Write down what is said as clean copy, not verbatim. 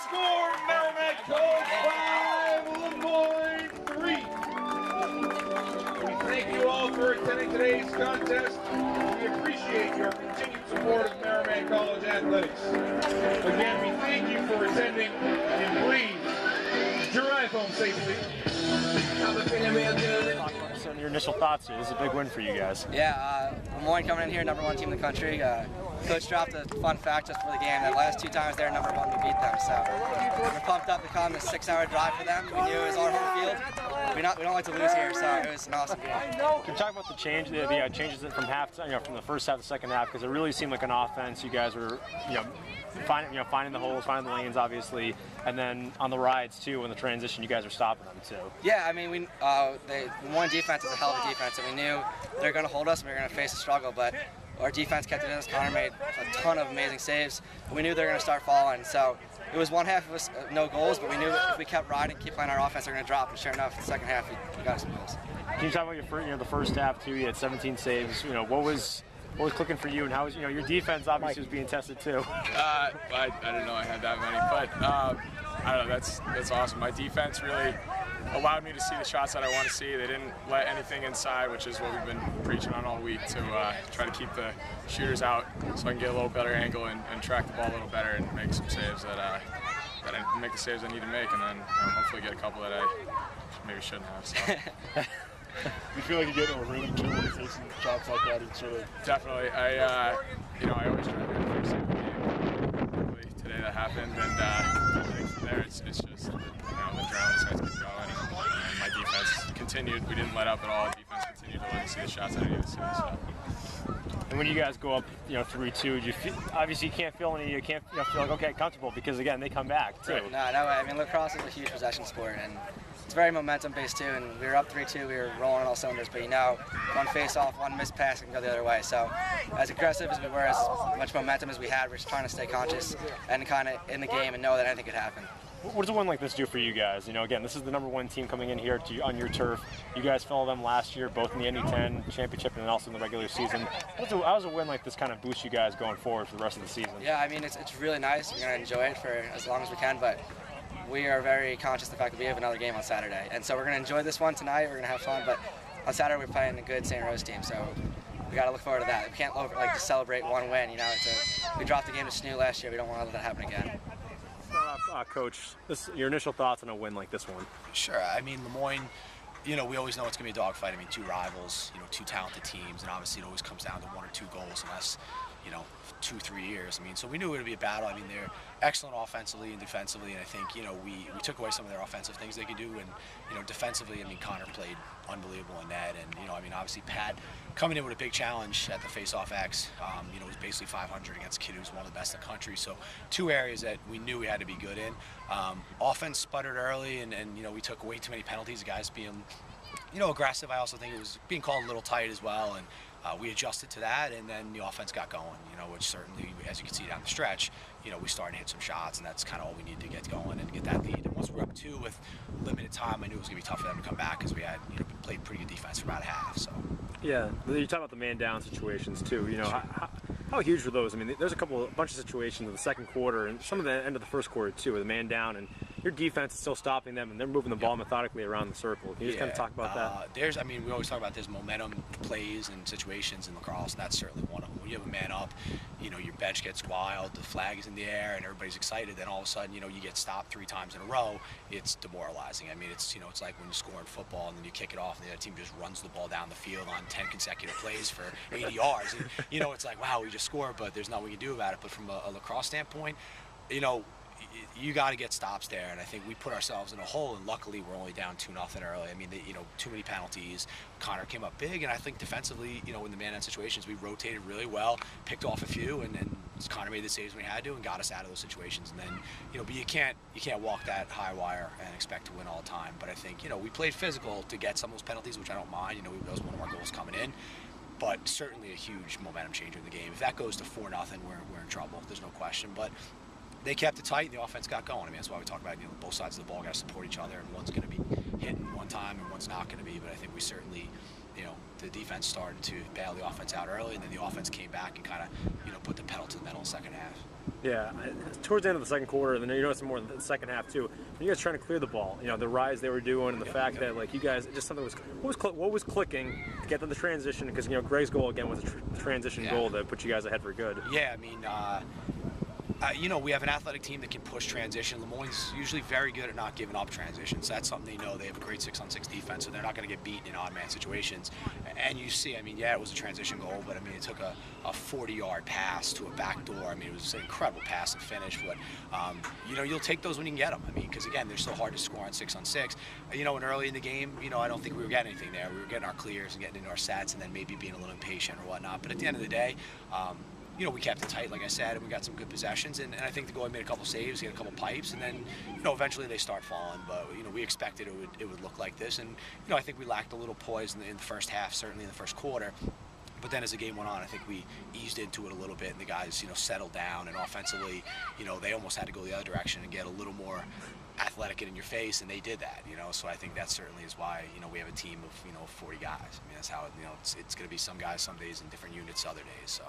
score, Merrimack College 5, Moyne 3. We thank you all for attending today's contest. We appreciate your continued support of Merrimack College Athletics. Again, we thank you for attending, and please drive home safely. So your initial thoughts here, this is a big win for you guys. Yeah, Moyne coming in here, #1 team in the country. Coach dropped a fun fact just for the game. The last 2 times they're #1, we beat them. So we're pumped up to come. This 6-hour drive for them. We knew it was our home field. We don't like to lose here, so it was an awesome game. Can you talk about the changes from half, from the first half to the second half? Because it really seemed like an offense. You guys were, finding the holes, finding the lanes, obviously, and then on the rides too. In the transition, you guys were stopping them too. Yeah, I mean, the Moyne defense is a hell of a defense, and we knew they're going to hold us and we were going to face a struggle, but our defense kept it in us. Connor made a ton of amazing saves. We knew they were going to start falling, so it was one half of us no goals, but we knew if we kept riding, keep playing our offense, they're going to drop. And sure enough, the second half we got some goals. Can you talk about the first half too? You had 17 saves. What was clicking for you, and how was your defense obviously was being tested too? I didn't know I had that many, but I don't know. That's awesome. My defense really allowed me to see the shots that I want to see. They didn't let anything inside, which is what we've been preaching on all week, to try to keep the shooters out so I can get a little better angle and track the ball a little better and make some saves that I make the saves I need to make, and then hopefully get a couple that I maybe shouldn't have. So. You feel like you get a rhythm to when you face some shots like that and sort of... Definitely. I always try to do the first save of the game. Today that happened, and I think from there it's just the adrenaline starts to keep going, and my defense continued. We didn't let up at all. The defense continued to let me see the shots that I needed to see. So. And when you guys go up, 3-2, obviously you can't feel like okay, comfortable, because again they come back too. No way. I mean, lacrosse is a huge possession sport, and it's very momentum based too. And we were up 3-2, we were rolling on all cylinders, but one face off, one missed pass can go the other way. So as aggressive as we were, as much momentum as we had, we're just trying to stay conscious and kind of in the game and know that anything could happen. What does a win like this do for you guys? Again, this is the #1 team coming in here on your turf. You guys followed them last year, both in the ND10 championship and also in the regular season. How does a win like this kind of boost you guys going forward for the rest of the season? Yeah, I mean, it's really nice. We're going to enjoy it for as long as we can, but we are very conscious of the fact that we have another game on Saturday. And so we're going to enjoy this one tonight. We're going to have fun, but on Saturday we're playing a good St. Rose team, so we got to look forward to that. We can't to celebrate one win. We dropped the game to SNU last year. We don't want to let that happen again. Coach, your initial thoughts on a win like this one? Sure. I mean, Moyne, we always know it's going to be a dogfight. I mean, 2 rivals, 2 talented teams, and obviously it always comes down to 1 or 2 goals unless, 2-3 years. I mean, so we knew it would be a battle. I mean, they're excellent offensively and defensively, and I think, we took away some of their offensive things they could do, and, defensively, I mean, Connor played unbelievable in net, and, I mean, obviously Pat coming in with a big challenge at the face-off X, it was basically 500 against a kid who's one of the best in the country, so 2 areas that we knew we had to be good in. Offense sputtered early, and we took way too many penalties, guys being, aggressive. I also think it was being called a little tight as well, and we adjusted to that, and then the offense got going, which certainly, as you can see down the stretch, we started to hit some shots, and that's kind of all we needed to get going and get that lead. And once we were up 2 with limited time, I knew it was going to be tough for them to come back because we had, played pretty good defense for about a half. So. Yeah, you talk about the man-down situations too. Sure. How huge were those? I mean, there's a bunch of situations in the second quarter and some of the end of the first quarter too, with a man down, and your defense is still stopping them, and they're moving the ball methodically around the circle. Can you just kind of talk about that? We always talk about there's momentum plays and situations in lacrosse, and that's certainly one of them. When you have a man up, your bench gets wild, the flag is in the air, and everybody's excited. Then all of a sudden, you get stopped 3 times in a row. It's demoralizing. I mean, it's it's like when you score in football and then you kick it off, and the other team just runs the ball down the field on 10 consecutive plays for 80 yards. And, it's like, wow, we just scored, but there's nothing we can do about it. But from a lacrosse standpoint, you got to get stops there, and I think we put ourselves in a hole, and luckily we're only down 2-0 early. I mean, too many penalties. Connor came up big, and I think defensively, in the man-on situations, we rotated really well, picked off a few, and then Connor made the saves when he had to and got us out of those situations. And then, but you can't walk that high wire and expect to win all the time. But I think, we played physical to get some of those penalties, which I don't mind. That was one of our goals coming in. But certainly a huge momentum changer in the game. If that goes to 4-0, we're in trouble. There's no question. But they kept it tight, and the offense got going. I mean, that's why we talk about both sides of the ball got to support each other, and one's going to be hitting one time and one's not going to be. But I think we certainly the defense started to bail the offense out early, and then the offense came back and kind of, put the pedal to the metal in the second half. Yeah, towards the end of the second quarter, then you notice more in the second half too. You guys trying to clear the ball, the rides they were doing, and the fact that like you guys just something what was clicking to get to the transition, because Greg's goal again was a transition goal that put you guys ahead for good. Yeah, I mean, we have an athletic team that can push transition. Moyne's usually very good at not giving up transitions. That's something they know. They have a great 6-on-6 defense, so they're not going to get beaten in odd man situations. And you see, it was a transition goal, but it took a 40-yard pass to a back door. It was an incredible pass and finish. But you'll take those when you can get them. Because again, they're so hard to score on 6-on-6. And early in the game, I don't think we were getting anything there. We were getting our clears and getting into our sets, and then maybe being a little impatient or whatnot. But at the end of the day, we kept it tight, like I said, and we got some good possessions. And I think the goalie made a couple saves, he had a couple pipes, and then, eventually they start falling. But, we expected it would look like this. And, I think we lacked a little poise in the first half, certainly in the first quarter. But then as the game went on, I think we eased into it a little bit, and the guys, settled down. And offensively, they almost had to go the other direction and get a little more athletic and in your face, and they did that, So I think that certainly is why, we have a team of, 40 guys. That's how, it's going to be some guys some days in different units other days, so.